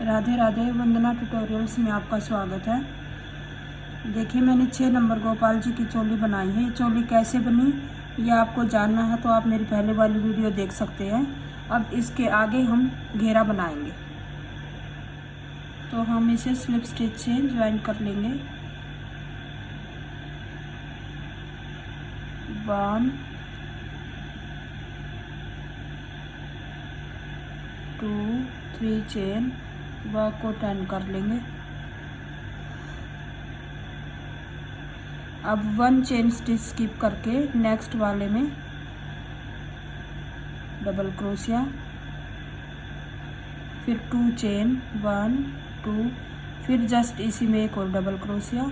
राधे राधे, वंदना tutorials में आपका स्वागत है। देखिए, मैंने 6 नंबर गोपाल जी की चोली बनाई है। ये चोली कैसे बनी ये आपको जानना है तो आप मेरी पहले वाली वीडियो देख सकते हैं। अब इसके आगे हम घेरा बनाएंगे, तो हम इसे स्लिप स्टिच से ज्वाइन कर लेंगे। 1 2 3 चेन वर्क को 10 कर लेंगे। अब 1 चेन स्टिच स्किप करके नेक्स्ट वाले में डबल क्रोशिया, फिर 2 चेन 1 2, फिर जस्ट इसी में एक और डबल क्रोशिया,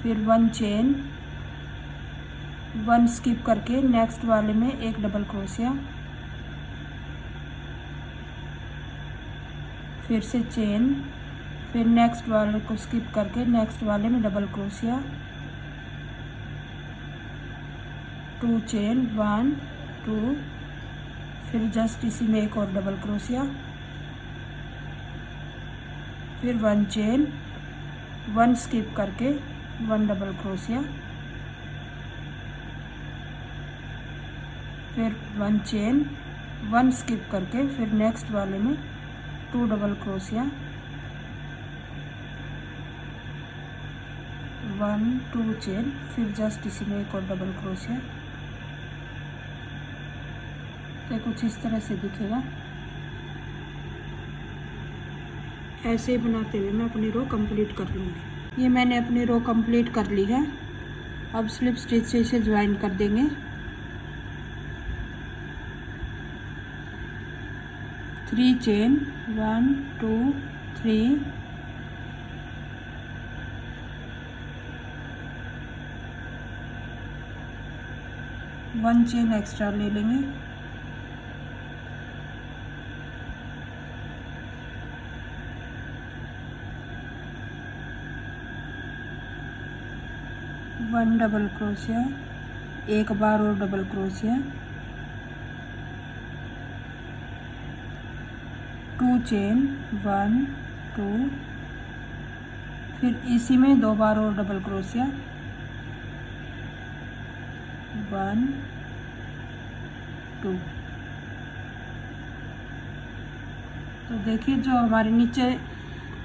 फिर 1 चेन 1 स्किप करके नेक्स्ट वाले में एक डबल क्रोशिया, फिर से चेन, फिर नेक्स्ट वाले को स्किप करके नेक्स्ट वाले में डबल क्रोशिया, 2 चेन 1 2, फिर जस्ट इसी में एक और डबल क्रोशिया, फिर 1 चेन 1 स्किप करके 1 डबल क्रोशिया, फिर 1 चेन 1 स्किप करके फिर नेक्स्ट वाले में 2 डबल क्रोशिया, 1 2 चेन, फिर जस्ट इसी में एक और डबल क्रोशिया। तो कुछ इस तरह से दिखेगा। ऐसे ही बनाते हुए मैं अपनी रो कंप्लीट कर लूँगी। ये मैंने अपनी रो कंप्लीट कर ली है। अब स्लिप स्टिच से इसे ज्वाइन कर देंगे। Three chain 1 2 3, one chain extra ले लेंगे, वन डबल क्रोशिया, एक बार और डबल क्रोशिया, 2 चेन 1 2, फिर इसी में 2 बार और डबल क्रोशिया, 1 2। तो देखिए, जो हमारे नीचे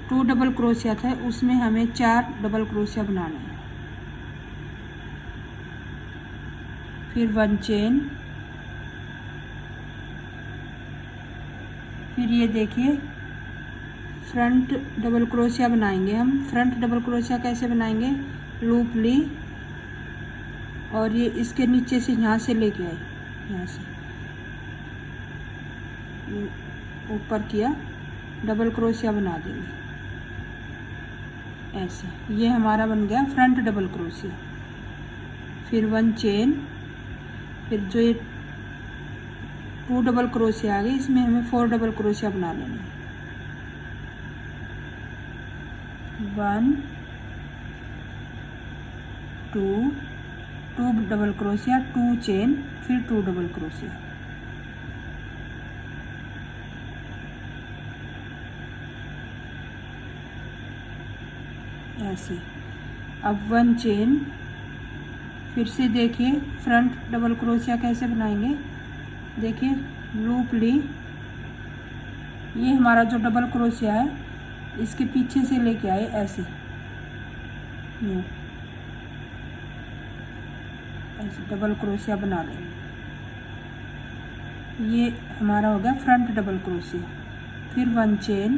2 डबल क्रोशिया था उसमें हमें 4 डबल क्रोशिया बनाने हैं। फिर 1 चेन, फिर ये देखिए फ्रंट डबल क्रोशिया बनाएंगे हम। फ्रंट डबल क्रोशिया कैसे बनाएंगे? लूप ली और ये इसके नीचे से यहाँ से लेके आए, यहाँ से ऊपर किया, डबल क्रोशिया बना देंगे ऐसे। ये हमारा बन गया फ्रंट डबल क्रोशिया। फिर 1 चेन, फिर जो ये 2 डबल क्रोशिया आ गई इसमें हमें 4 डबल क्रोशिया बना लेना है। 1 2 2 डबल क्रोशिया, 2 चेन, फिर 2 डबल क्रोशिया। ऐसे। अब 1 चेन, फिर से देखिए फ्रंट डबल क्रोशिया कैसे बनाएंगे। देखिए, लूप ली, ये हमारा जो डबल क्रोशिया है इसके पीछे से लेके आए ऐसे, ऐसे डबल क्रोशिया बना लेंगे। ये हमारा हो गया फ्रंट डबल क्रोशिया। फिर 1 चेन,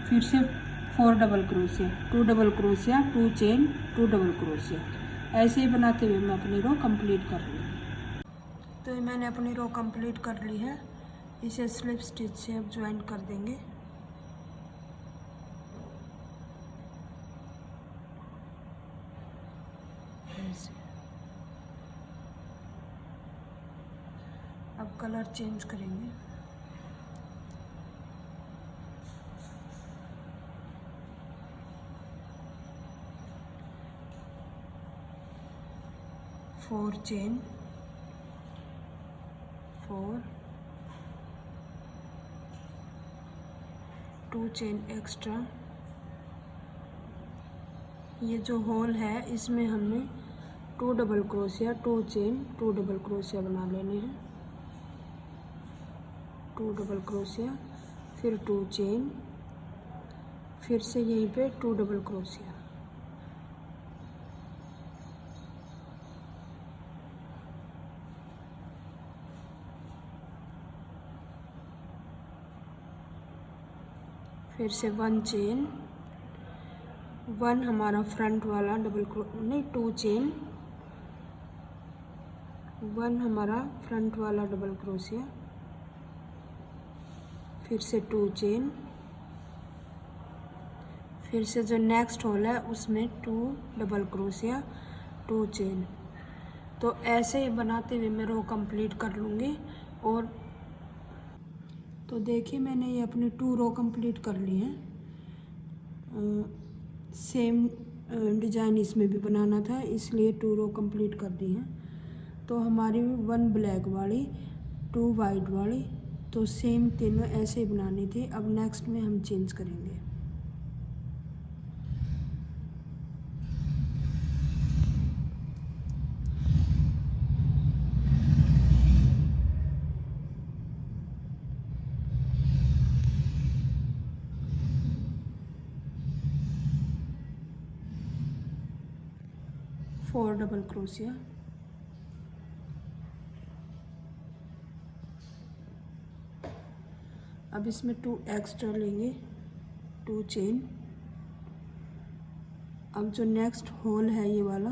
फिर से 4 double crochet, 2 double crochet, 2 chain, 2 double crochet. ऐसे ही बनाते हुए मैं अपनी रो कंप्लीट कर लूँगी। तो ये मैंने अपनी रो कंप्लीट कर ली है। इसे स्लिप स्टिच से अब ज्वाइन कर देंगे। ऐसे। अब कलर चेंज करेंगे। Four chain 4 2 chain extra. ये जो होल है इसमें हमने 2 double crochet, 2 chain, 2 double crochet बना लेने हैं। 2 डबल क्रोशिया, फिर 2 चेन, फिर से यहीं पे 2 डबल क्रोशिया। फिर से 1 चेन, 1 हमारा फ्रंट वाला डबल नहीं 2 चेन, 1 हमारा फ्रंट वाला डबल क्रोशिया, फिर से 2 चेन, फिर से जो नेक्स्ट होल है उसमें 2 डबल क्रोशिया, 2 चेन। तो ऐसे ही बनाते हुए मैं रो कंप्लीट कर लूँगी। और तो देखिए मैंने ये अपनी 2 रो कंप्लीट कर ली हैं। सेम डिज़ाइन इसमें भी बनाना था इसलिए 2 रो कंप्लीट कर दी हैं। तो हमारी 1 ब्लैक वाली, 2 वाइट वाली, तो सेम तीनों ऐसे ही बनानी थी। अब नेक्स्ट में हम चेंज करेंगे। फोर डबल क्रोशिया, अब इसमें 2 एक्स्ट्रा लेंगे, 2 चेन। अब जो नेक्स्ट होल है ये वाला